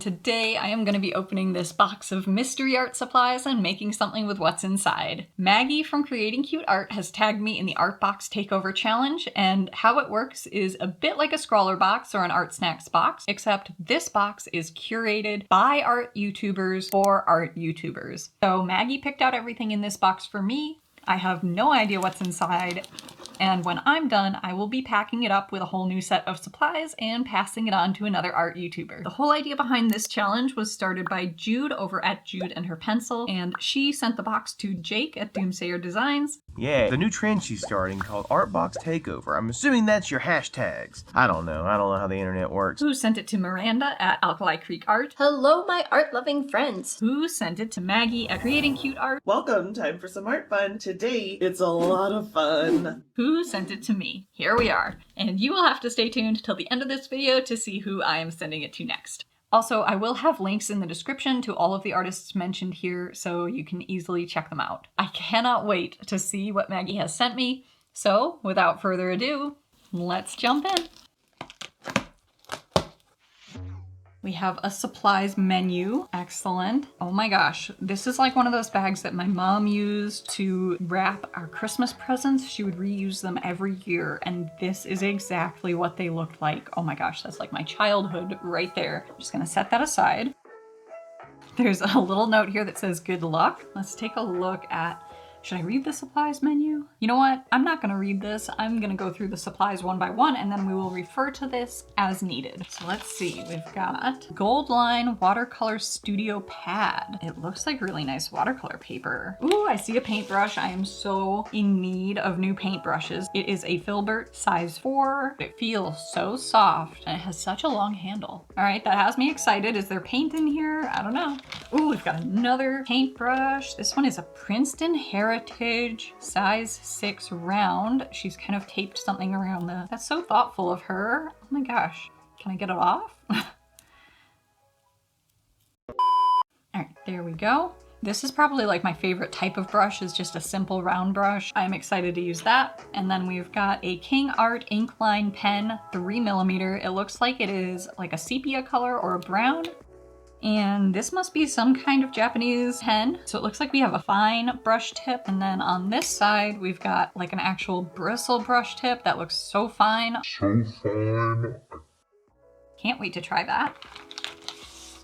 Today I am going to be opening this box of mystery art supplies and making something with what's inside. Maggie from Creating Cute Art has tagged me in the Artbox Takeover challenge, and how it works is a bit like a scrawler box or an art snacks box, except this box is curated by art YouTubers for art YouTubers. So Maggie picked out everything in this box for me. I have no idea what's inside, and when I'm done, I will be packing it up with a whole new set of supplies and passing it on to another art YouTuber. The whole idea behind this challenge was started by Jude over at Jude and Her Pencil, and she sent the box to Jake at Doomsayer Designs. Yeah, the new trend she's starting called Artbox Takeover. I'm assuming that's your hashtags. I don't know how the internet works. Who sent it to Miranda at Alkali Creek Art. Hello, my art-loving friends. Who sent it to Maggie at Creating Cute Art. Welcome, time for some art fun. Today, it's a lot of fun. Who sent it to me. Here we are. And you will have to stay tuned till the end of this video to see who I am sending it to next. Also, I will have links in the description to all of the artists mentioned here so you can easily check them out. I cannot wait to see what Maggie has sent me. So, without further ado, let's jump in. We have a supplies menu. Excellent. Oh my gosh, this is like one of those bags that my mom used to wrap our Christmas presents. She would reuse them every year, and this is exactly what they looked like. Oh my gosh, that's like my childhood right there. I'm just gonna set that aside. There's a little note here that says good luck. Let's take a look at, should I read the supplies menu? You know what? I'm not gonna read this. I'm gonna go through the supplies one by one, and then we will refer to this as needed. So let's see, we've got Gold Line Watercolor Studio Pad. It looks like really nice watercolor paper. Ooh, I see a paintbrush. I am so in need of new paintbrushes. It is a Filbert size 4. It feels so soft, and it has such a long handle. All right, that has me excited. Is there paint in here? I don't know. Ooh, we've got another paintbrush. This one is a Princeton Heritage size 6 round. She's kind of taped something around the... That's so thoughtful of her. Oh my gosh. Can I get it off? All right, there we go. This is probably like my favorite type of brush, is just a simple round brush. I'm excited to use that. And then we've got a King Art Inkline pen, 3mm. It looks like it is like a sepia color or a brown. And this must be some kind of Japanese pen. So it looks like we have a fine brush tip. And then on this side, we've got like an actual bristle brush tip that looks so fine. So fine. Can't wait to try that.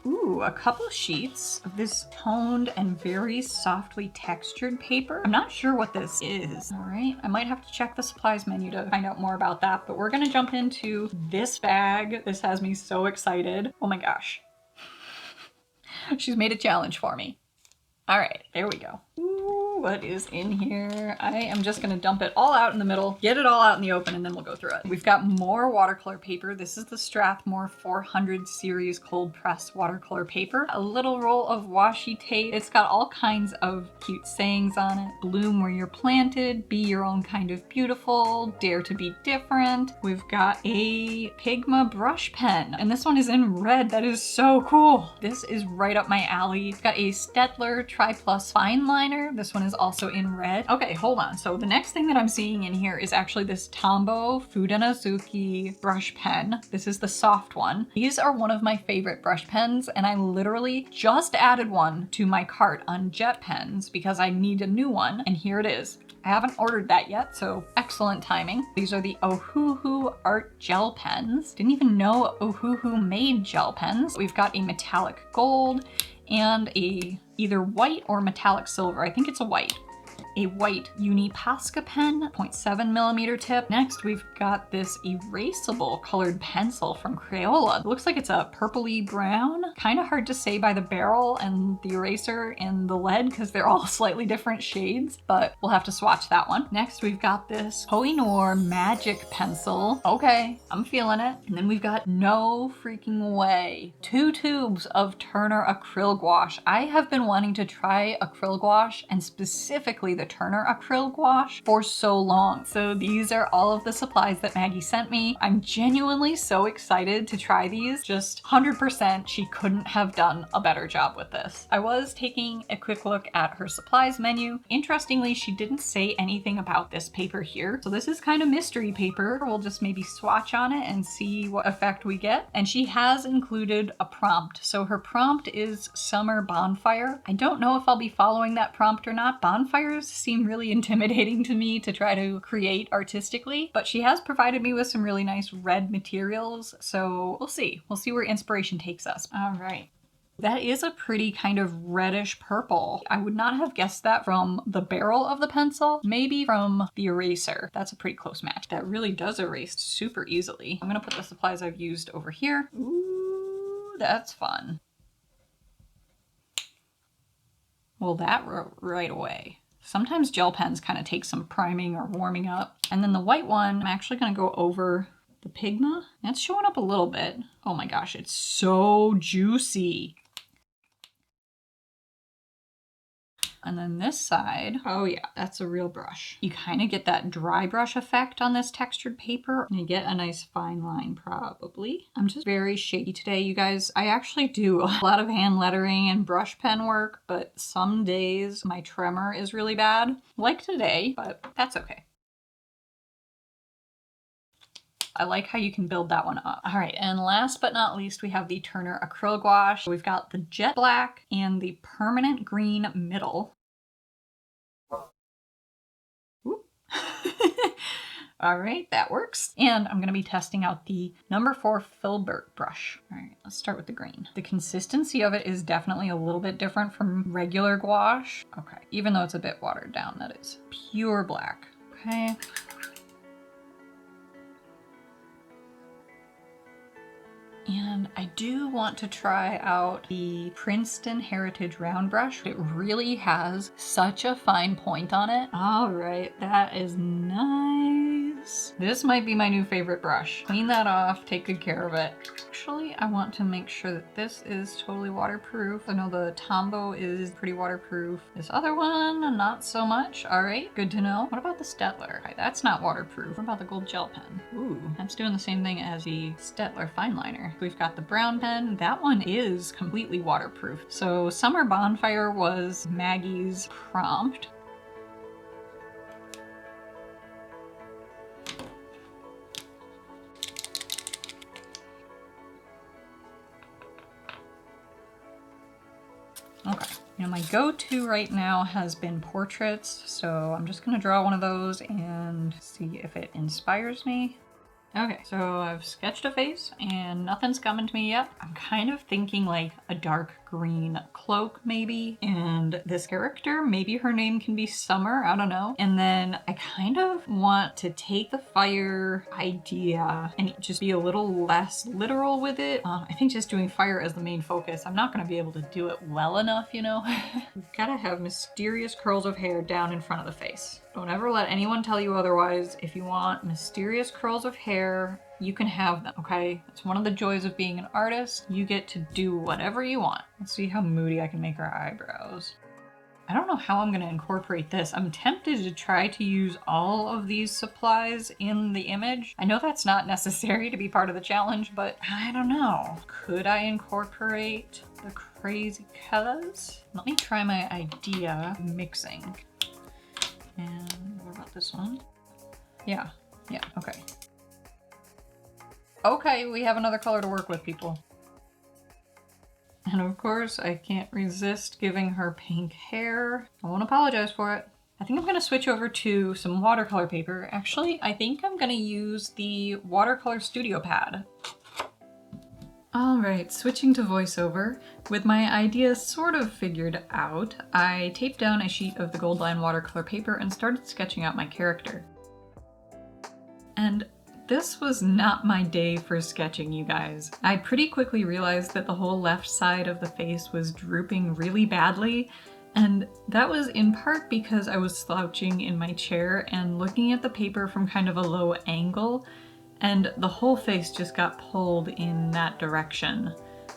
Ooh, a couple sheets of this toned and very softly textured paper. I'm not sure what this is. All right, I might have to check the supplies menu to find out more about that, but we're gonna jump into this bag. This has me so excited. Oh my gosh. She's made a challenge for me. All right, there we go. Ooh, what is in here? I am just gonna dump it all out in the middle, get it all out in the open, and then we'll go through it. We've got more watercolor paper. This is the Strathmore 400 series cold press watercolor paper. A little roll of washi tape. It's got all kinds of cute sayings on it. Bloom where you're planted, be your own kind of beautiful, dare to be different. We've got a Pigma brush pen, and this one is in red. That is so cool. This is right up my alley. It's got a Stettler Tri-Plus fine liner. This one is also in red. Okay, hold on. So the next thing that I'm seeing in here is actually this Tombow Fudenosuke brush pen. This is the soft one. These are one of my favorite brush pens, and I literally just added one to my cart on Jet Pens because I need a new one, and here it is. I haven't ordered that yet, so excellent timing. These are the Ohuhu Art Gel Pens. Didn't even know Ohuhu made gel pens. We've got a metallic gold and a either white or metallic silver. I think it's a white. A white Uni Posca pen, 0.7mm tip. Next, we've got this erasable colored pencil from Crayola. It looks like it's a purpley brown. Kind of hard to say by the barrel and the eraser and the lead because they're all slightly different shades, but we'll have to swatch that one. Next, we've got this Koh-i-Noor Magic Pencil. Okay, I'm feeling it. And then we've got no freaking way. 2 tubes of Turner acrylic gouache. I have been wanting to try acrylic gouache, and specifically the the Turner acrylic gouache for so long. So these are all of the supplies that Maggie sent me. I'm genuinely so excited to try these. Just 100% she couldn't have done a better job with this. I was taking a quick look at her supplies menu. Interestingly, she didn't say anything about this paper here. So this is kind of mystery paper. We'll just maybe swatch on it and see what effect we get. And she has included a prompt. So her prompt is Summer Bonfire. I don't know if I'll be following that prompt or not. Bonfires seem really intimidating to me to try to create artistically, but she has provided me with some really nice red materials. So we'll see. We'll see where inspiration takes us. All right. That is a pretty kind of reddish purple. I would not have guessed that from the barrel of the pencil, maybe from the eraser. That's a pretty close match. That really does erase super easily. I'm gonna put the supplies I've used over here. Ooh, that's fun. Well, that wrote right away. Sometimes gel pens kind of take some priming or warming up. And then the white one, I'm actually gonna go over the Pigma. That's showing up a little bit. Oh my gosh, it's so juicy. And then this side, oh yeah, that's a real brush. You kind of get that dry brush effect on this textured paper. And you get a nice fine line probably. I'm just very shaky today, you guys. I actually do a lot of hand lettering and brush pen work, but some days my tremor is really bad, like today, but that's okay. I like how you can build that one up. All right, and last but not least, we have the Turner acrylic gouache. We've got the jet black and the permanent green middle. All right, that works. And I'm gonna be testing out the number 4 filbert brush. All right, let's start with the green. The consistency of it is definitely a little bit different from regular gouache. Okay, even though it's a bit watered down, that is pure black. Okay. And I do want to try out the Princeton Heritage Round Brush. It really has such a fine point on it. All right, that is nice. This might be my new favorite brush. Clean that off, take good care of it. Actually, I want to make sure that this is totally waterproof. I know the Tombow is pretty waterproof. This other one, not so much. All right, good to know. What about the Stettler? Okay, that's not waterproof. What about the gold gel pen? Ooh, that's doing the same thing as the Stettler fine liner. We've got the brown pen. That one is completely waterproof. So Summer Bonfire was Maggie's prompt. Okay, now my go-to right now has been portraits, so I'm just gonna draw one of those and see if it inspires me. Okay, so I've sketched a face and nothing's coming to me yet. I'm kind of thinking like a dark green cloak maybe, and this character, maybe her name can be Summer, I don't know. And then I kind of want to take the fire idea and just be a little less literal with it. I think just doing fire as the main focus, I'm not gonna be able to do it well enough, you know? We've gotta have mysterious curls of hair down in front of the face. Don't ever let anyone tell you otherwise. If you want mysterious curls of hair, you can have them, okay? It's one of the joys of being an artist. You get to do whatever you want. Let's see how moody I can make our eyebrows. I don't know how I'm gonna incorporate this. I'm tempted to try to use all of these supplies in the image. I know that's not necessary to be part of the challenge, but I don't know. Could I incorporate the crazy colors? Let me try my idea of mixing. And what about this one? Yeah, okay. Okay, we have another color to work with, people. And of course, I can't resist giving her pink hair. I won't apologize for it. I think I'm gonna switch over to some watercolor paper. Actually, I think I'm gonna use the watercolor studio pad. All right, switching to voiceover. With my ideas sort of figured out, I taped down a sheet of the Gold Line watercolor paper and started sketching out my character. And this was not my day for sketching, you guys. I pretty quickly realized that the whole left side of the face was drooping really badly, and that was in part because I was slouching in my chair and looking at the paper from kind of a low angle, and the whole face just got pulled in that direction.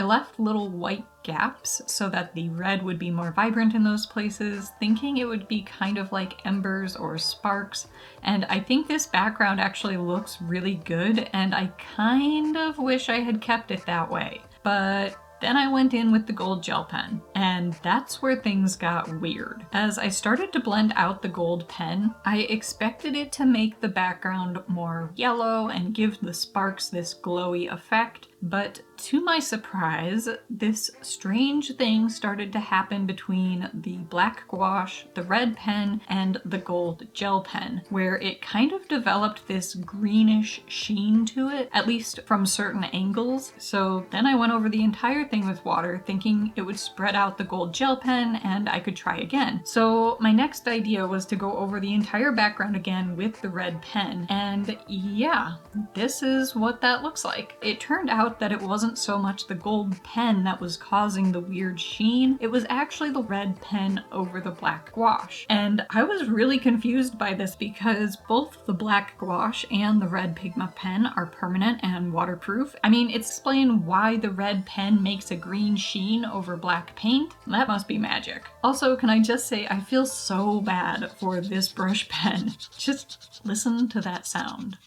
I left little white gaps so that the red would be more vibrant in those places, thinking it would be kind of like embers or sparks. And I think this background actually looks really good, and I kind of wish I had kept it that way. But then I went in with the gold gel pen, and that's where things got weird. As I started to blend out the gold pen, I expected it to make the background more yellow and give the sparks this glowy effect, but to my surprise, this strange thing started to happen between the black gouache, the red pen, and the gold gel pen, where it kind of developed this greenish sheen to it, at least from certain angles. So then I went over the entire thing with water, thinking it would spread out the gold gel pen and I could try again. So my next idea was to go over the entire background again with the red pen, and yeah, this is what that looks like. It turned out that it wasn't so much the gold pen that was causing the weird sheen, it was actually the red pen over the black gouache. And I was really confused by this because both the black gouache and the red Pigma pen are permanent and waterproof. I mean, it's explained why the red pen makes a green sheen over black paint. That must be magic. Also, can I just say, I feel so bad for this brush pen. Just listen to that sound.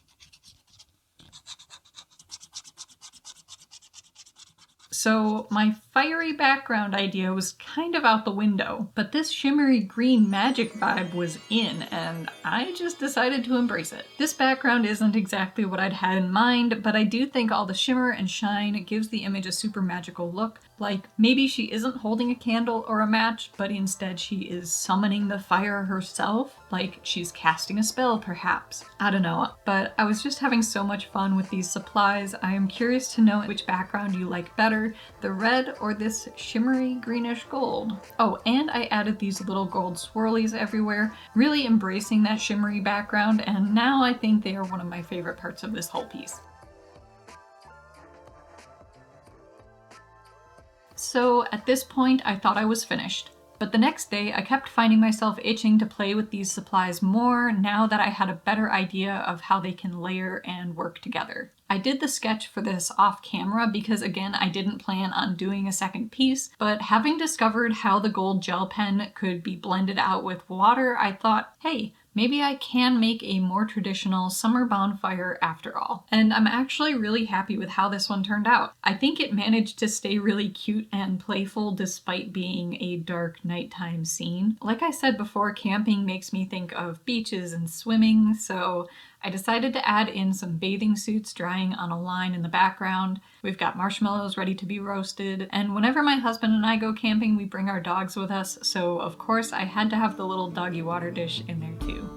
So my fiery background idea was kind of out the window, but this shimmery green magic vibe was in, and I just decided to embrace it. This background isn't exactly what I'd had in mind, but I do think all the shimmer and shine gives the image a super magical look. Like, maybe she isn't holding a candle or a match, but instead she is summoning the fire herself, like she's casting a spell perhaps. I don't know, but I was just having so much fun with these supplies. I am curious to know which background you like better, the red or this shimmery greenish gold. Oh, and I added these little gold swirlies everywhere, really embracing that shimmery background, and now I think they are one of my favorite parts of this whole piece. So at this point, I thought I was finished. But the next day, I kept finding myself itching to play with these supplies more now that I had a better idea of how they can layer and work together. I did the sketch for this off camera because, again, I didn't plan on doing a second piece, but having discovered how the gold gel pen could be blended out with water, I thought, hey, maybe I can make a more traditional summer bonfire after all. And I'm actually really happy with how this one turned out. I think it managed to stay really cute and playful despite being a dark nighttime scene. Like I said before, camping makes me think of beaches and swimming, so I decided to add in some bathing suits drying on a line in the background. We've got marshmallows ready to be roasted, and whenever my husband and I go camping, we bring our dogs with us, so of course I had to have the little doggy water dish in there too.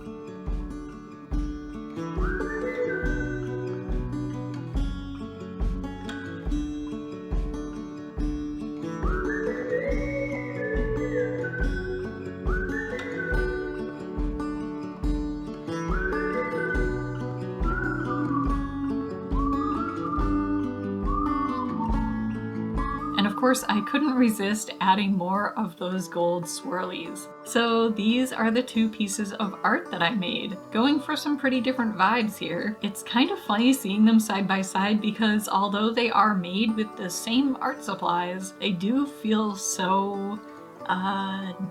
Of course, I couldn't resist adding more of those gold swirlies. So these are the two pieces of art that I made, going for some pretty different vibes here. It's kind of funny seeing them side by side because although they are made with the same art supplies, they do feel so,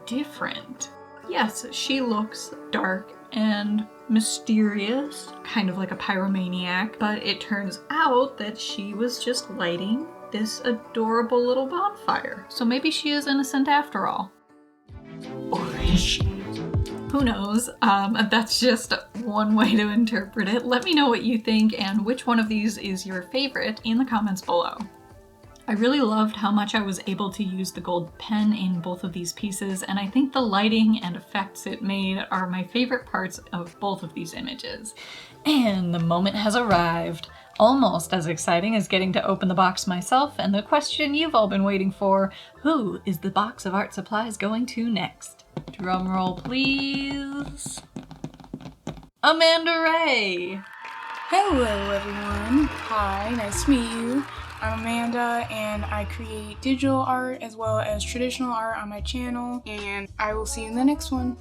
different. Yes, she looks dark and mysterious, kind of like a pyromaniac, but it turns out that she was just lighting this adorable little bonfire. So maybe she is innocent after all. Or is she? Who knows? That's just one way to interpret it. Let me know what you think and which one of these is your favorite in the comments below. I really loved how much I was able to use the gold pen in both of these pieces, and I think the lighting and effects it made are my favorite parts of both of these images. And the moment has arrived. Almost as exciting as getting to open the box myself, and the question you've all been waiting for, who is the box of art supplies going to next? Drum roll please. Amanda Ray! Hello everyone! Hi, nice to meet you. I'm Amanda and I create digital art as well as traditional art on my channel, and I will see you in the next one.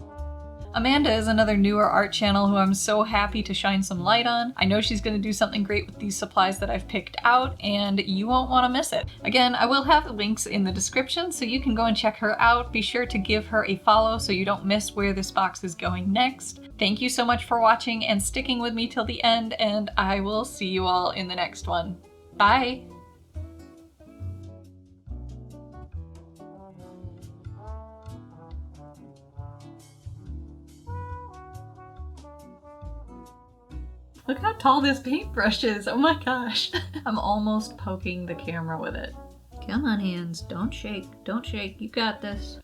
Amanda is another newer art channel who I'm so happy to shine some light on. I know she's going to do something great with these supplies that I've picked out, and you won't want to miss it. Again, I will have links in the description so you can go and check her out. Be sure to give her a follow so you don't miss where this box is going next. Thank you so much for watching and sticking with me till the end, and I will see you all in the next one. Bye! Look how tall this paintbrush is, oh my gosh. I'm almost poking the camera with it. Come on, hands, don't shake, you got this.